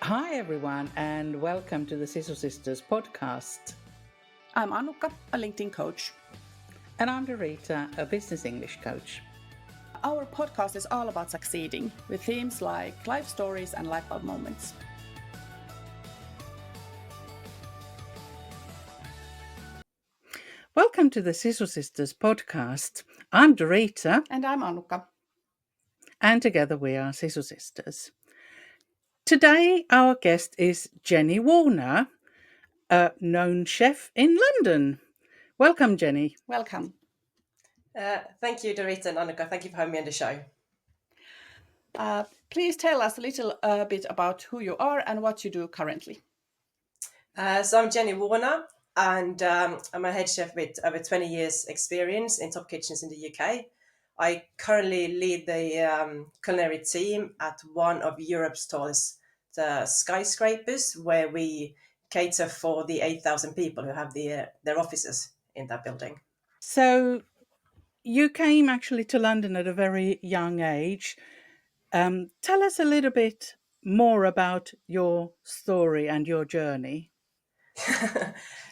Hi, everyone, and welcome to the Sisu Sisters podcast. I'm Annukka, a LinkedIn coach. And I'm Dorita, a business English coach. Our podcast is all about succeeding, with themes like life stories and light bulb moments. Welcome to the Sisu Sisters podcast. I'm Dorita. And I'm Annukka. And together we are Sisu Sisters. Today, our guest is Jenny Warner, a known chef in London. Welcome, Jenny. Welcome. Thank you, Dorita and Annukka. Thank you for having me on the show. Please tell us a little bit about who you are and what you do currently. So I'm Jenny Warner, and I'm a head chef with over 20 years experience in top kitchens in the UK. I currently lead the culinary team at one of Europe's tallest skyscrapers, where we cater for the 8,000 people who have their offices in that building. So you came actually to London at a very young age. Tell us a little bit more about your story and your journey.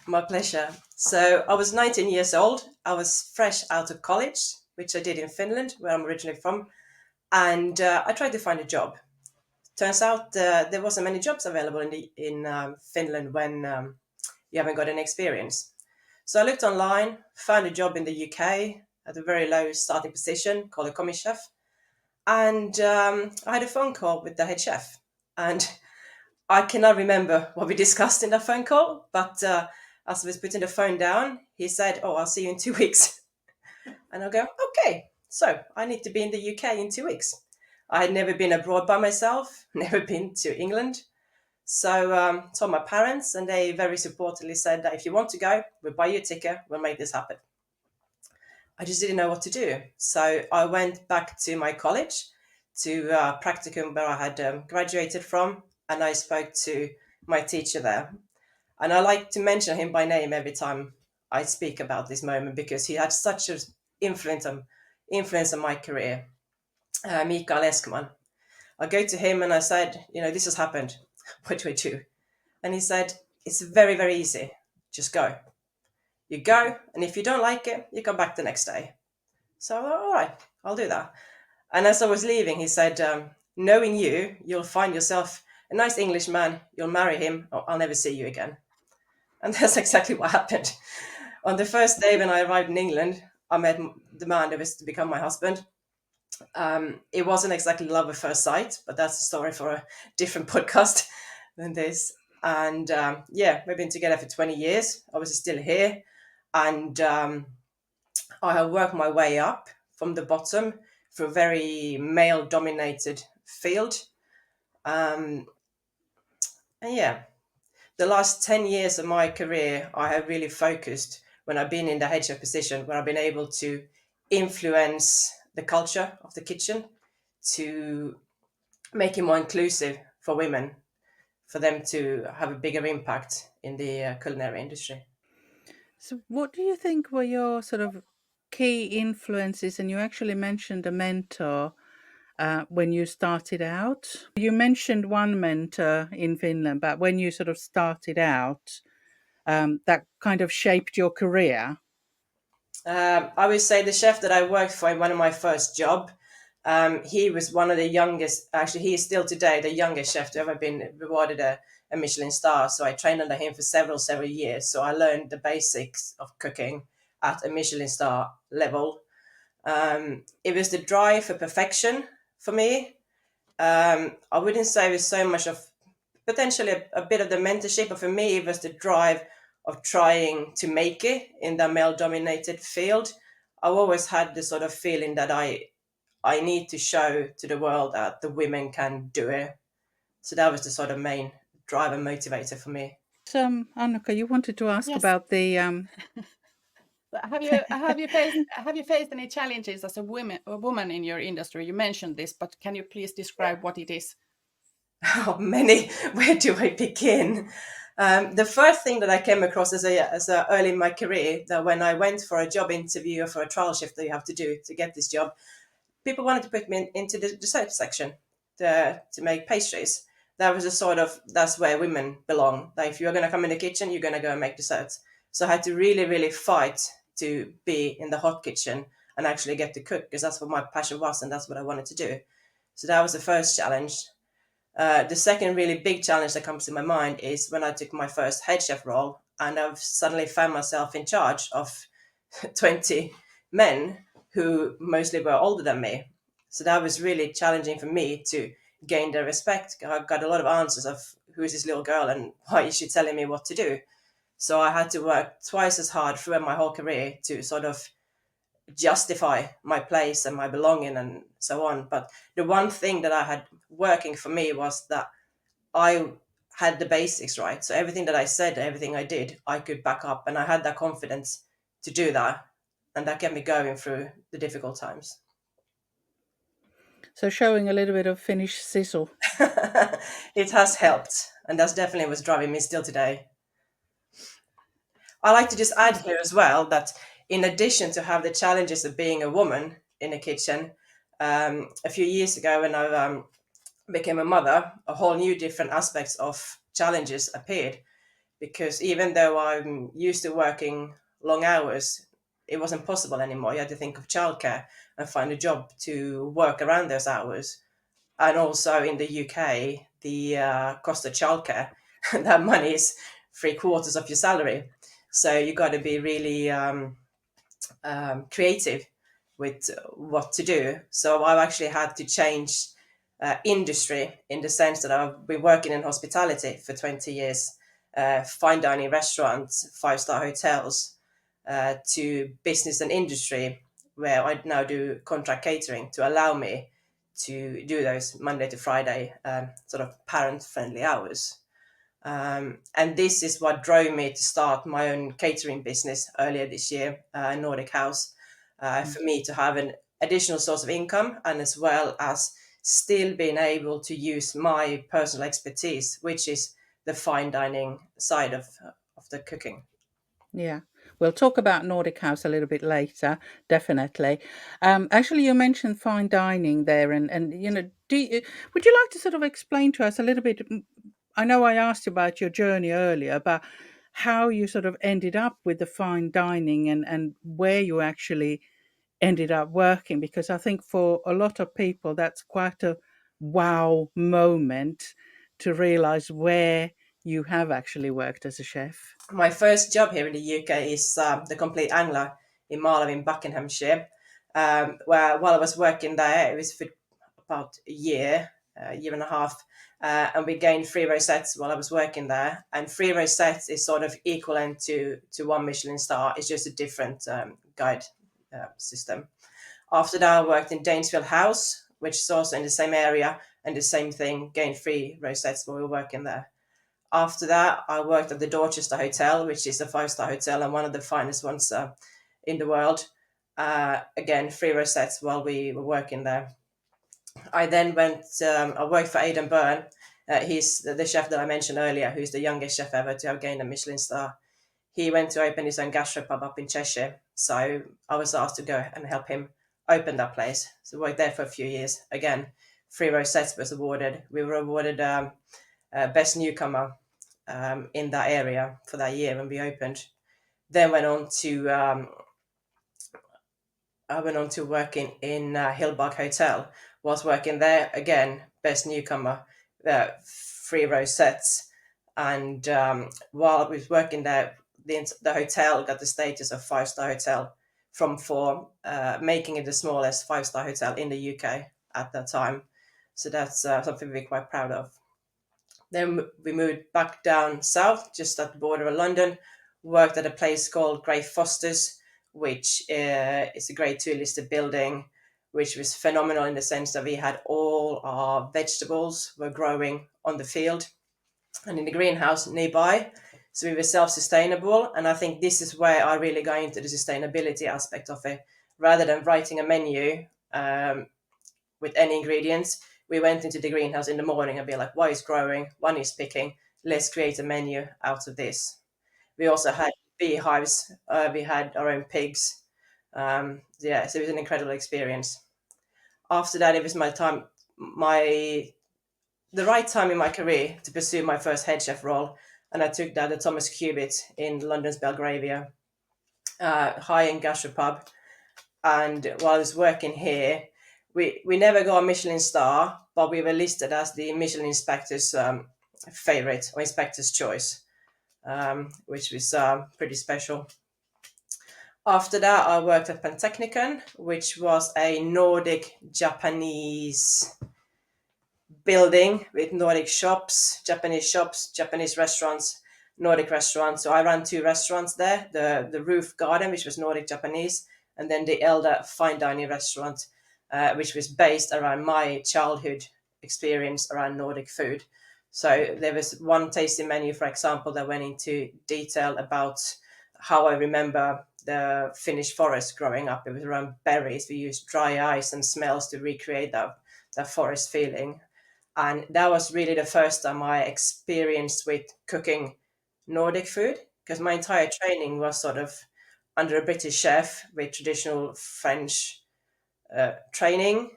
My pleasure. So I was 19 years old. I was fresh out of college, which I did in Finland, where I'm originally from. And I tried to find a job. Turns out there wasn't many jobs available in Finland when you haven't got any experience. So I looked online, found a job in the UK at a very low starting position called a commis chef. And I had a phone call with the head chef. And I cannot remember what we discussed in that phone call, but as I was putting the phone down, he said, "Oh, I'll see you in 2 weeks." And I'll go, "Okay, so I need to be in the UK in 2 weeks." I had never been abroad by myself, never been to England. So told my parents, and they very supportively said that if you want to go, we'll buy you a ticket, we'll make this happen. I just didn't know what to do. So I went back to my college, to practicum where I had graduated from, and I spoke to my teacher there. And I like to mention him by name every time I speak about this moment, because he had such an influence on my career. Mikael Eskman. I go to him and I said, this has happened. What do I do? And he said, it's very, very easy. Just go. You go, and if you don't like it, you come back the next day. So I thought, all right, I'll do that. And as I was leaving, he said, knowing you, you'll find yourself a nice Englishman, you'll marry him, or I'll never see you again. And that's exactly what happened. On the first day when I arrived in England, I met the man who was to become my husband. It wasn't exactly love at first sight, but that's a story for a different podcast than this. And we've been together for 20 years. I was still here. And I have worked my way up from the bottom through a very male-dominated field. And the last 10 years of my career, I have really focused when I've been in the head chef position, where I've been able to influence the culture of the kitchen to make it more inclusive for women, for them to have a bigger impact in the culinary industry. So, what do you think were your sort of key influences? And you actually mentioned a mentor when you started out. You mentioned one mentor in Finland, but when you sort of started out, that kind of shaped your career. I would say the chef that I worked for in one of my first job, he was one of the youngest. Actually, he is still today the youngest chef to ever been rewarded a Michelin star. So I trained under him for several years. So I learned the basics of cooking at a Michelin star level. It was the drive for perfection for me. I wouldn't say it was so much of potentially a bit of the mentorship, but for me, it was the drive of trying to make it in the male-dominated field. I've always had the sort of feeling that I need to show to the world that the women can do it. So that was the sort of main drive and motivator for me. So, Annukka, you wanted to ask about the. Have you faced any challenges as a woman in your industry? You mentioned this, but can you please describe what it is? Oh, many. Where do I begin? The first thing that I came across as a early in my career, that when I went for a job interview or for a trial shift that you have to do to get this job, people wanted to put me into the dessert section to make pastries. that was a sort of, that's where women belong. Like if you're going to come in the kitchen, you're going to go and make desserts. So I had to really, really fight to be in the hot kitchen and actually get to cook, because that's what my passion was and that's what I wanted to do. So that was the first challenge. The second really big challenge that comes to my mind is when I took my first head chef role, and I've suddenly found myself in charge of 20 men who mostly were older than me. So that was really challenging for me to gain their respect. I got a lot of answers of who is this little girl and why is she telling me what to do. So I had to work twice as hard throughout my whole career to sort of justify my place and my belonging and so on. But the one thing that I had working for me was that I had the basics right. So everything that I said, everything I did, I could back up, and I had that confidence to do that. And that kept me going through the difficult times. So showing a little bit of Finnish sizzle. It has helped. And that's definitely what's driving me still today. I like to just add here as well that in addition to have the challenges of being a woman in a kitchen, a few years ago when I became a mother, a whole new different aspects of challenges appeared. Because even though I'm used to working long hours, it wasn't possible anymore. You had to think of childcare and find a job to work around those hours. And also in the UK, the cost of childcare, that money is three quarters of your salary. So you got to be really creative with what to do. So I've actually had to change industry in the sense that I've been working in hospitality for 20 years, fine dining restaurants, five-star hotels, to business and industry, where I now do contract catering to allow me to do those Monday to Friday sort of parent-friendly hours. And this is what drove me to start my own catering business earlier this year, Nordic House, for me to have an additional source of income, and as well as still being able to use my personal expertise, which is the fine dining side of the cooking. Yeah. We'll talk about Nordic House a little bit later, definitely. Actually, you mentioned fine dining there, and would you like to sort of explain to us a little bit? I know I asked you about your journey earlier, but how you sort of ended up with the fine dining and where you actually ended up working, because I think for a lot of people that's quite a wow moment to realize where you have actually worked as a chef. My first job here in the UK is the Complete Angler in Marlow in Buckinghamshire, where while I was working there, it was for about a year and a half, and we gained 3 rosettes while I was working there. And 3 rosettes is sort of equivalent to one Michelin star. It's just a different guide system. After that, I worked in Danesfield House, which is also in the same area, and the same thing, gained 3 rosettes while we were working there. After that, I worked at the Dorchester Hotel, which is a five-star hotel and one of the finest ones in the world. Again, 3 rosettes while we were working there. I then I worked for Aidan Byrne. He's the chef that I mentioned earlier, who's the youngest chef ever to have gained a Michelin star. He went to open his own gastropub up in Cheshire. So I was asked to go and help him open that place. So I worked there for a few years. Again, 3 rosettes was awarded. We were awarded Best Newcomer in that area for that year when we opened. Then I went on to working in Hillbark Hotel. Was working there again, Best Newcomer, 3 rosettes. And while I was working there, the hotel got the status of five-star hotel from 4, making it the smallest five-star hotel in the UK at that time. So that's something we're quite proud of. Then we moved back down south, just at the border of London, worked at a place called Grey Foster's, which is a Grade 2 listed building, which was phenomenal in the sense that we had all our vegetables were growing on the field and in the greenhouse nearby. So we were self-sustainable. And I think this is where I really got into the sustainability aspect of it. Rather than writing a menu with any ingredients, we went into the greenhouse in the morning and be like, what is growing? One is picking. Let's create a menu out of this. We also had beehives. We had our own pigs. Yeah, so it was an incredible experience. After that, it was my the right time in my career to pursue my first head chef role, and I took that at Thomas Cubitt in London's Belgravia, high-end gastropub. And while I was working here, we never got a Michelin star, but we were listed as the Michelin inspector's favorite or inspector's choice, which was pretty special. After that, I worked at Pantechnicon, which was a Nordic Japanese building with Nordic shops, Japanese restaurants, Nordic restaurants. So I ran two restaurants there: the Roof Garden, which was Nordic Japanese, and then the Elder Fine Dining Restaurant, which was based around my childhood experience around Nordic food. So there was one tasting menu, for example, that went into detail about how I remember the Finnish forest growing up. It was around berries. We used dry ice and smells to recreate that forest feeling. And that was really the first time I experienced with cooking Nordic food, because my entire training was sort of under a British chef with traditional French training.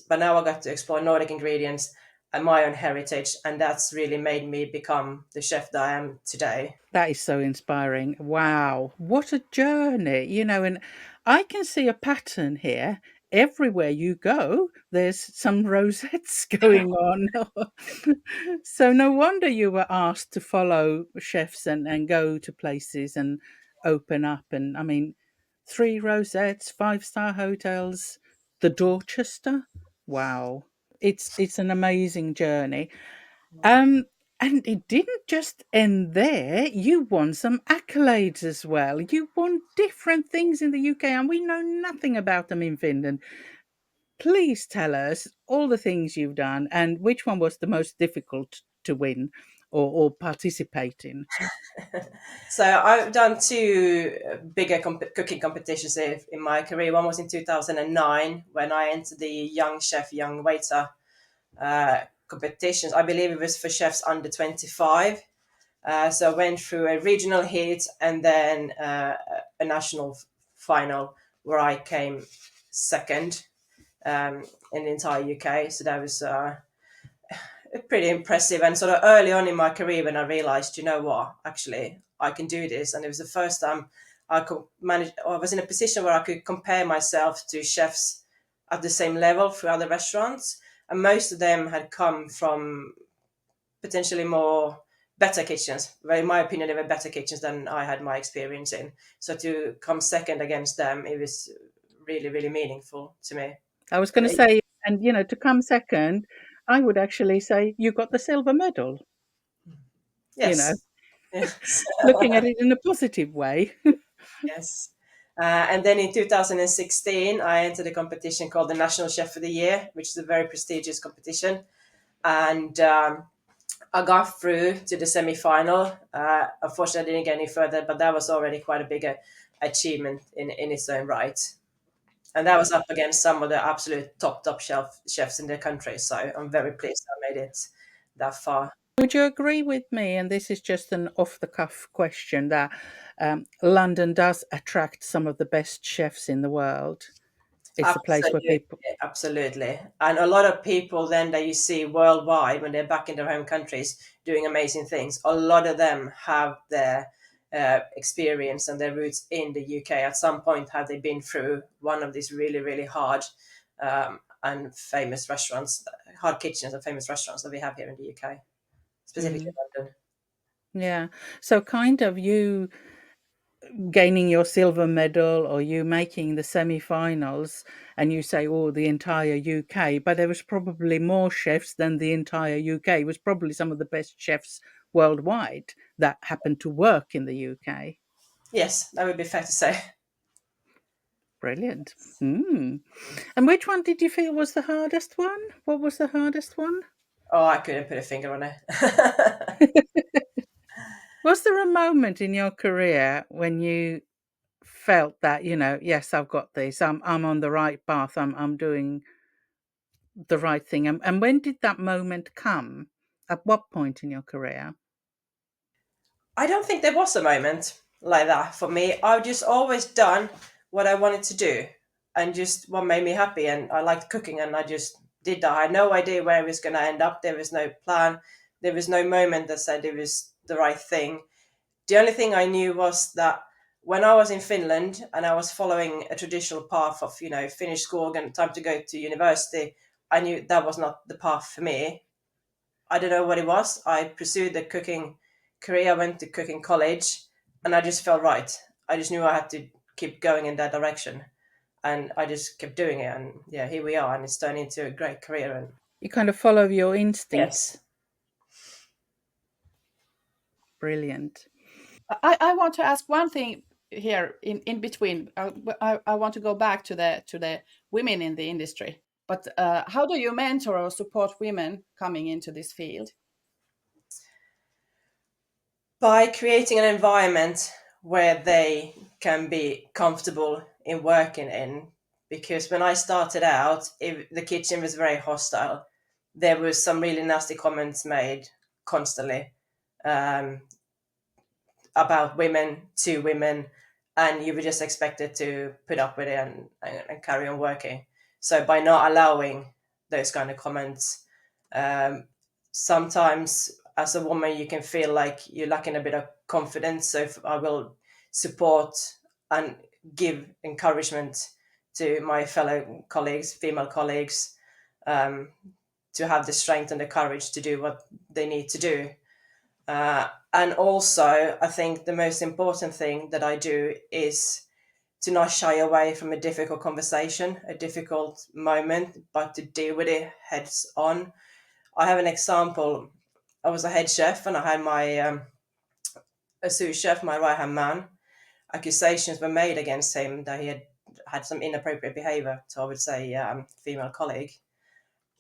But now I got to explore Nordic ingredients and my own heritage, and that's really made me become the chef that I am today. That is so inspiring. Wow, what a journey, and I can see a pattern here. Everywhere you go, there's some rosettes going on. So no wonder you were asked to follow chefs and go to places and open up. And I mean, 3 rosettes, 5-star hotels, the Dorchester. Wow. It's an amazing journey. Um, and it didn't just end there. You won some accolades as well. You won different things in the UK, and we know nothing about them in Finland. Please tell us all the things you've done and which one was the most difficult to win or participate in. So I've done two bigger cooking competitions in my career. One was in 2009 when I entered the Young Chef, Young Waiter competitions. I believe it was for chefs under 25. So I went through a regional heat and then a national final where I came second in the entire UK. So that was pretty impressive. And sort of early on in my career, when I realized, you know what, actually, I can do this. And it was the first time I could manage, or I was in a position where I could compare myself to chefs at the same level through other restaurants. And most of them had come from potentially more better kitchens. Well, in my opinion, they were better kitchens than I had my experience in. So to come second against them, it was really, really meaningful to me. I was going to say, and to come second, I would actually say you got the silver medal, you know, Yes. Yes. looking at it in a positive way. Yes. And then in 2016, I entered a competition called the National Chef of the Year, which is a very prestigious competition. And I got through to the semi-final. Unfortunately, I didn't get any further, but that was already quite a big achievement in its own right. And that was up against some of the absolute top chefs in the country. So I'm very pleased I made it that far. Would you agree with me? And this is just an off the cuff question that London does attract some of the best chefs in the world. It's a place where Absolutely, people. absolutely. And a lot of people then that you see worldwide when they're back in their home countries doing amazing things, a lot of them have their experience and their roots in the UK. At some point, have they been through one of these really, really hard and famous restaurants, hard kitchens and famous restaurants that we have here in the UK, specifically Mm, London. yeah. So kind of you gaining your silver medal or you making the semi-finals and you say, oh, the entire UK, but there was probably more chefs than the entire UK. It was probably some of the best chefs worldwide that happened to work in the UK. Yes, that would be fair to say. Brilliant. Mm. And which one did you feel was the hardest one? What was the hardest one? Oh, I couldn't put a finger on it. Was there a moment in your career when you felt that, yes, I've got this. I'm on the right path. I'm doing the right thing. And when did that moment come? At what point in your career? I don't think there was a moment like that for me. I've just always done what I wanted to do and just what made me happy. And I liked cooking and I just did that. I had no idea where it was going to end up. There was no plan. There was no moment that said it was the right thing. The only thing I knew was that when I was in Finland and I was following a traditional path of, Finnish school and time to go to university, I knew that was not the path for me. I don't know what it was. I pursued the cooking career, I went to cooking college, and I just felt right. I just knew I had to keep going in that direction. And I just kept doing it. And yeah, here we are. And it's turned into a great career. And You kind of follow your yes. instincts. Brilliant. I want to ask one thing here in between. I want to go back to the women in the industry. But how do you mentor or support women coming into this field? By creating an environment where they can be comfortable in working in. Because when I started out, the kitchen was very hostile. There was some really nasty comments made constantly. Um, about women to women, and you were just expected to put up with it and carry on working. So by not allowing those kind of comments, um, sometimes as a woman you can feel like you're lacking a bit of confidence. So I will support and give encouragement to my fellow colleagues, female colleagues, um, to have the strength and the courage to do what they need to do. And also, I think the most important thing that I do is to not shy away from a difficult conversation, a difficult moment, but to deal with it heads on. I have an example. I was a head chef and I had my a sous chef, my right hand man. Accusations were made against him that he had some inappropriate behavior to, I would say, female colleague.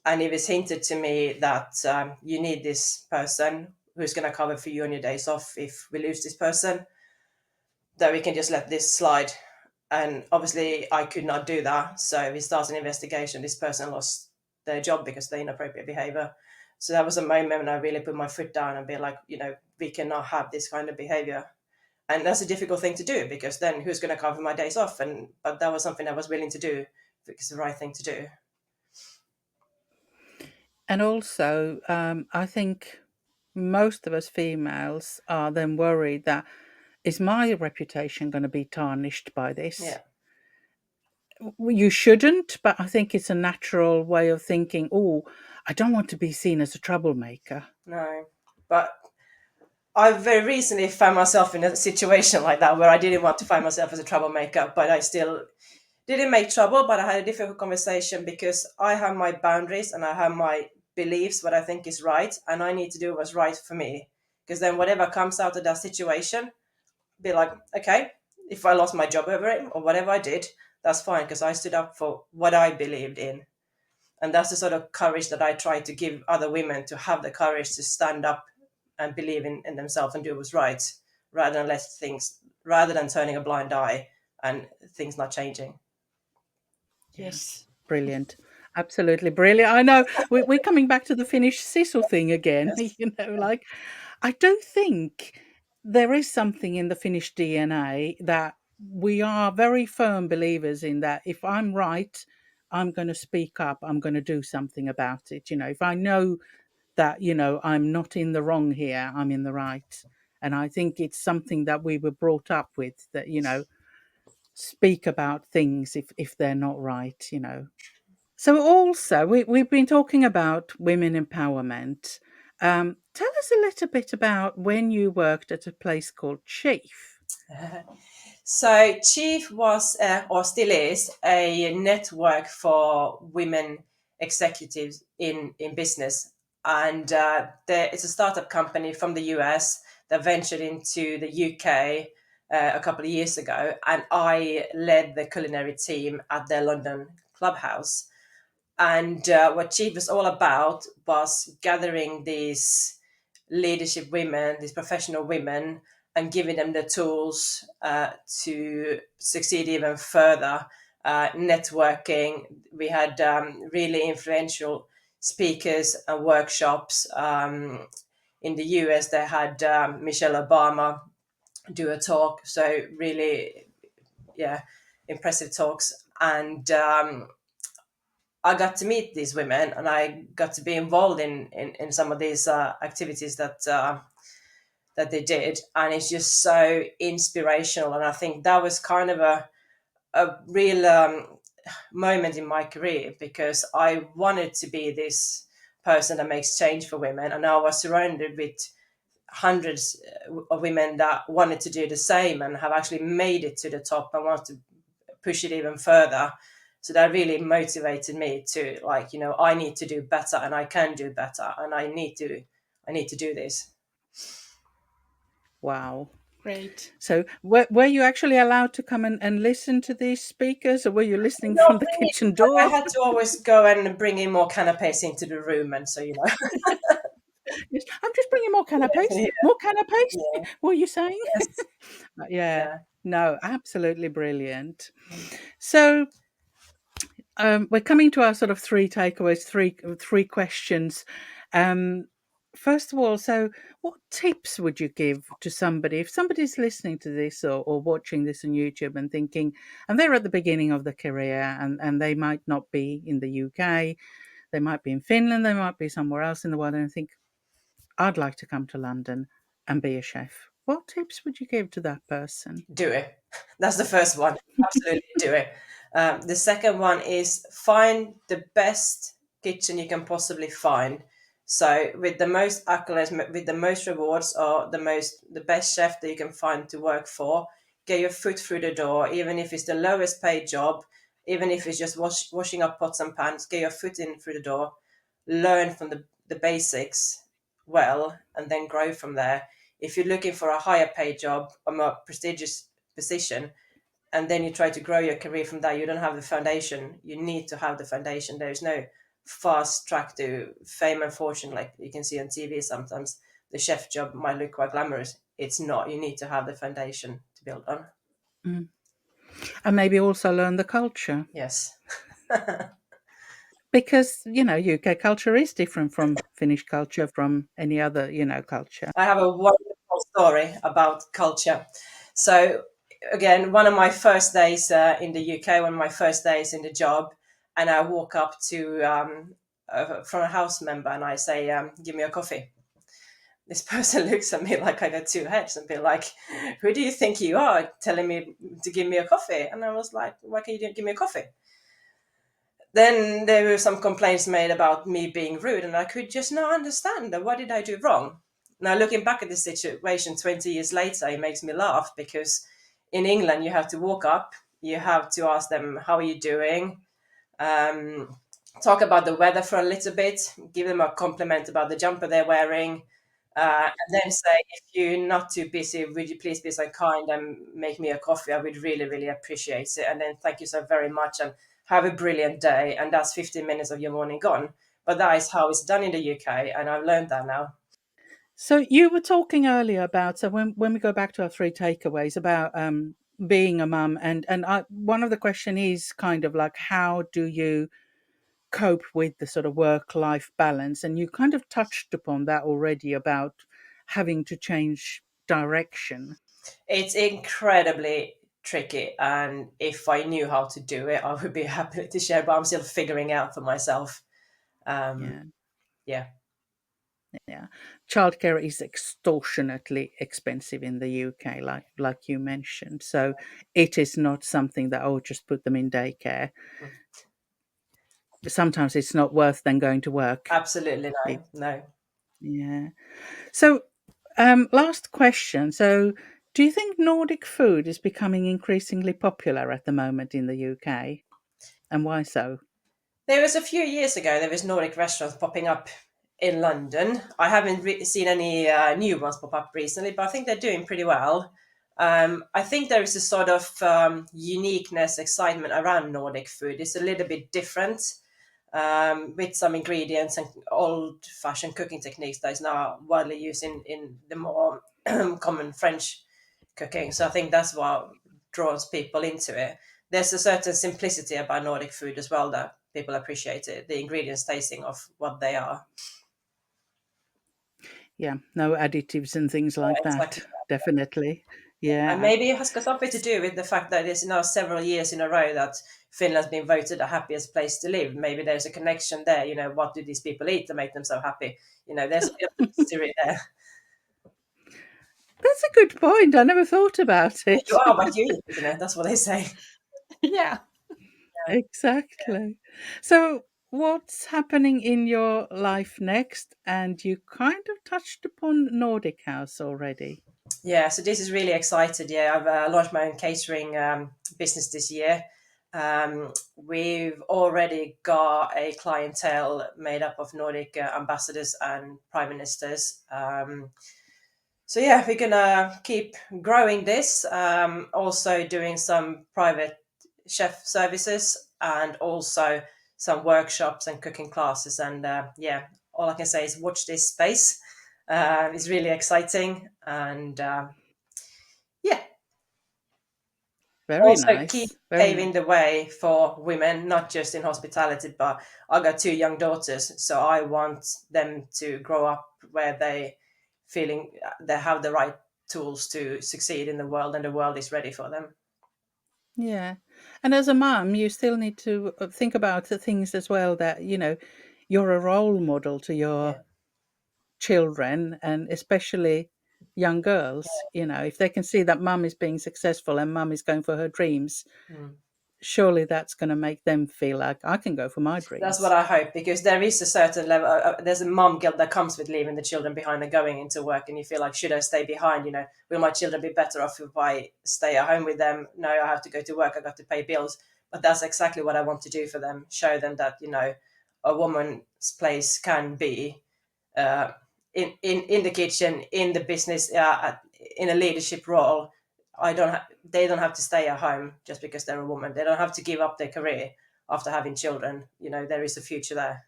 And it was hinted to me that you need this person who's going to cover for you on your days off. If we lose this person, that we can just let this slide. And obviously I could not do that, so we started an investigation. This person lost their job because of the inappropriate behavior. So that was a moment when I really put my foot down and be like, we cannot have this kind of behavior. And that's a difficult thing to do, because then who's going to cover my days off? But that was something I was willing to do because it's the right thing to do. And also, I think most of us females are then worried that, is my reputation going to be tarnished by this? Yeah. You shouldn't, but I think it's a natural way of thinking. Oh, I don't want to be seen as a troublemaker. No, but I very recently found myself in a situation like that where I didn't want to find myself as a troublemaker, but I still didn't make trouble. But I had a difficult conversation because I have my boundaries and I have my beliefs, what I think is right, and I need to do what's right for me. Because then whatever comes out of that situation, be like, okay, if I lost my job over it or whatever I did, that's fine, because I stood up for what I believed in. And that's the sort of courage that I try to give other women, to have the courage to stand up and believe in themselves and do what's right, rather than turning a blind eye and things not changing. Yes. Brilliant. Absolutely brilliant. I know we're coming back to the Finnish sizzle thing again. Yes. Like, I don't think there is something in the Finnish DNA that we are very firm believers in, that if I'm right, I'm going to speak up, I'm going to do something about it. If I know that, I'm not in the wrong here, I'm in the right. And I think it's something that we were brought up with, that, speak about things if they're not right. So also, we've been talking about women empowerment. Tell us a little bit about when you worked at a place called Chief. So Chief was, or still is, a network for women executives in business. And it's a startup company from the US that ventured into the UK a couple of years ago. And I led the culinary team at their London clubhouse. And what Chief was all about was gathering these leadership women, these professional women, and giving them the tools to succeed even further. Networking. We had really influential speakers and workshops. In the US, they had Michelle Obama do a talk. So really, yeah, impressive talks. And I got to meet these women, and I got to be involved in some of these activities that they did, and it's just so inspirational. And I think that was kind of a real moment in my career, because I wanted to be this person that makes change for women, and I was surrounded with hundreds of women that wanted to do the same and have actually made it to the top and want to push it even further. So that really motivated me to, like, I need to do better, and I can do better, and I need to do this. Wow. Great. So were you actually allowed to come and listen to these speakers, or were you listening Not from the really, kitchen but I door? had to always go and bring in more canapes into the room, and so Yes, I'm just bringing more canapes. yeah, More canapes? yeah, What are you saying? yes, Yeah. yeah. No, absolutely brilliant. So, we're coming to our sort of three takeaways, three questions. Um, first of all, so what tips would you give to somebody if somebody's listening to this or watching this on YouTube and thinking, and they're at the beginning of the career and they might not be in the UK, they might be in Finland, they might be somewhere else in the world, and think, I'd like to come to London and be a chef. What tips would you give to that person? Do it. That's the first one. Absolutely do it. The second one is find the best kitchen you can possibly find. So with the most accolades, with the most rewards, or the best chef that you can find to work for, get your foot through the door, even if it's the lowest paid job, even if it's just washing up pots and pans, get your foot in through the door, learn from the basics well, and then grow from there. If you're looking for a higher paid job, a more prestigious position, and then you try to grow your career from that, you don't have the foundation. You need to have the foundation. There is no fast track to fame and fortune like you can see on TV sometimes. The chef job might look quite glamorous. It's not. You need to have the foundation to build on. Mm. And maybe also learn the culture. Yes. Because, UK culture is different from Finnish culture, from any other, culture. I have a wonderful story about culture. So, again, one of my first days in the UK, one of my first days in the job, and I walk up to from a house member and I say, "Give me a coffee." This person looks at me like I got two heads and be like, "Who do you think you are, telling me to give me a coffee?" And I was like, "Why can't you give me a coffee?" Then there were some complaints made about me being rude, and I could just not understand that. What did I do wrong? Now, looking back at this situation 20 years later, it makes me laugh, because in England, you have to walk up, you have to ask them, "How are you doing?" Um, Talk about the weather for a little bit, give them a compliment about the jumper they're wearing, and then say, "If you're not too busy, would you please be so kind and make me a coffee? I would really, really appreciate it. And then thank you so very much and have a brilliant day." And that's 15 minutes of your morning gone. But that is how it's done in the UK, and I've learned that now. So you were talking earlier about, so when we go back to our three takeaways about being a mum, and one of the question is kind of like, how do you cope with the sort of work-life balance? And you kind of touched upon that already about having to change direction. It's incredibly tricky, and if I knew how to do it, I would be happy to share, but I'm still figuring out for myself. Yeah. Yeah. Yeah, childcare is extortionately expensive in the UK, like you mentioned. So it is not something that, oh, just put them in daycare. Sometimes it's not worth then going to work. Absolutely It, no, no. yeah. So, last question. So, do you think Nordic food is becoming increasingly popular at the moment in the UK, and why so? There was a few years ago, there was Nordic restaurants popping up in London. I haven't seen any new ones pop up recently, but I think they're doing pretty well. I think there is a sort of uniqueness, excitement around Nordic food. It's a little bit different, with some ingredients and old-fashioned cooking techniques that is now widely used in the more common French cooking. So I think that's what draws people into it. There's a certain simplicity about Nordic food as well that people appreciate it. The ingredients tasting of what they are. Yeah, no additives and things like Exactly. that. Definitely. And Yeah. maybe it has got something to do with the fact that it's now several years in a row that Finland's been voted the happiest place to live. Maybe there's a connection there. What do these people eat to make them so happy? There's a bit of history there. That's a good point. I never thought about You it. are what you eat, isn't it? That's what they say. Yeah. Exactly. So, what's happening in your life next? And you kind of touched upon Nordic House already. Yeah, so this is really excited. Yeah, I've launched my own catering business this year. We've already got a clientele made up of Nordic ambassadors and prime ministers. So yeah, we're gonna keep growing this. Also doing some private chef services and also some workshops and cooking classes. And yeah, all I can say is watch this space. It's really exciting, and yeah, Very also keep nice. Very paving nice. the way for women, not just in hospitality, but I got two young daughters, so I want them to grow up where they feeling they have the right tools to succeed in the world, and the world is ready for them. Yeah. And as a mum, you still need to think about the things as well that, you're a role model to your Yeah. children and especially young girls. If they can see that mum is being successful and mum is going for her dreams, Mm. surely that's going to make them feel like I can go for my That's what dreams. I hope, because there is a certain level. There's a mom guilt that comes with leaving the children behind and going into work, and you feel like, should I stay behind? Will my children be better off if I stay at home with them? No, I have to go to work. I got to pay bills. But that's exactly what I want to do for them. Show them that a woman's place can be uh, in the kitchen, in the business, in a leadership role. They don't have to stay at home just because they're a woman. They don't have to give up their career after having children. There is a future there.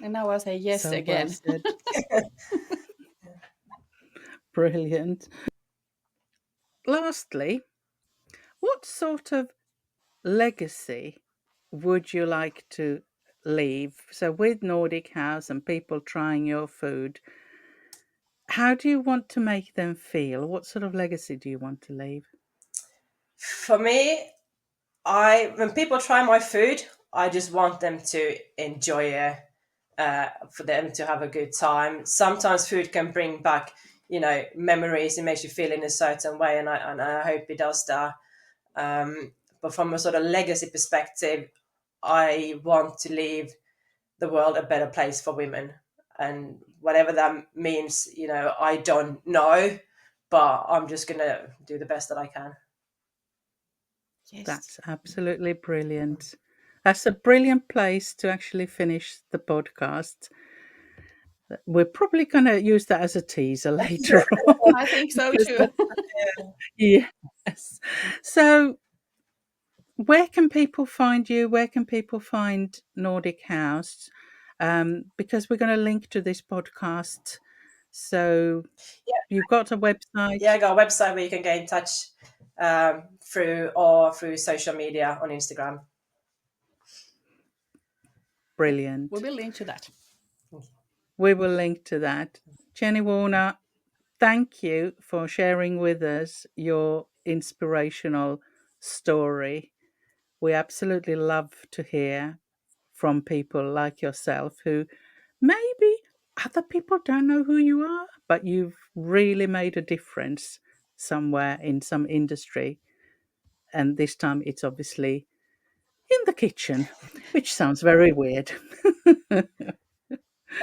And now I say yes So well again. said. Brilliant. Lastly, what sort of legacy would you like to leave? So, with Nordic House and people trying your food, how do you want to make them feel? What sort of legacy do you want to leave? For me, I when people try my food, I just want them to enjoy it, for them to have a good time. Sometimes food can bring back, memories. It makes you feel in a certain way, and I hope it does that. But from a sort of legacy perspective, I want to leave the world a better place for women, and whatever that means, I don't know, but I'm just gonna do the best that I can. Yes. That's absolutely brilliant. That's a brilliant place to actually finish the podcast. We're probably going to use that as a teaser later on I think so because too. yes. So, where can people find you? Where can people find Nordic House? Because we're going to link to this podcast. So, you've got a Yeah, I website. got a website where you can get in touch, through social media on Instagram. We Brilliant. will link to that. We will link to that. Jenny Warner, thank you for sharing with us your inspirational story. We absolutely love to hear from people like yourself who maybe other people don't know who you are, but you've really made a difference somewhere in some industry. And this time it's obviously in the kitchen, which sounds very weird.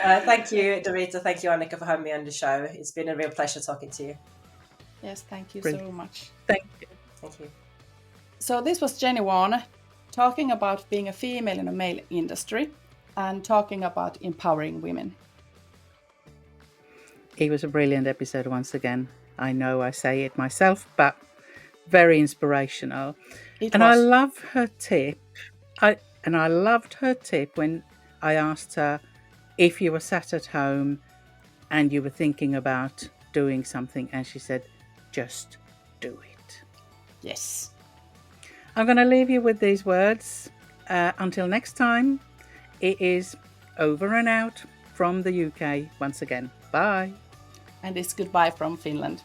Thank you, Dorita. Thank you, Annika, for having me on the show. It's been a real pleasure talking to you. Yes, thank you Brilliant. so much. Thank you. Thank you. So this was Jenny Warner talking about being a female in a male industry and talking about empowering women. It was a brilliant episode once again. I know I say it myself, but very inspirational. It And I was. love her tip. I loved her tip when I asked her if you were sat at home and you were thinking about doing something, and she said, just do it. Yes. I'm going to leave you with these words. Until next time, it is over and out. from the UK once again. Bye. And it's goodbye from Finland.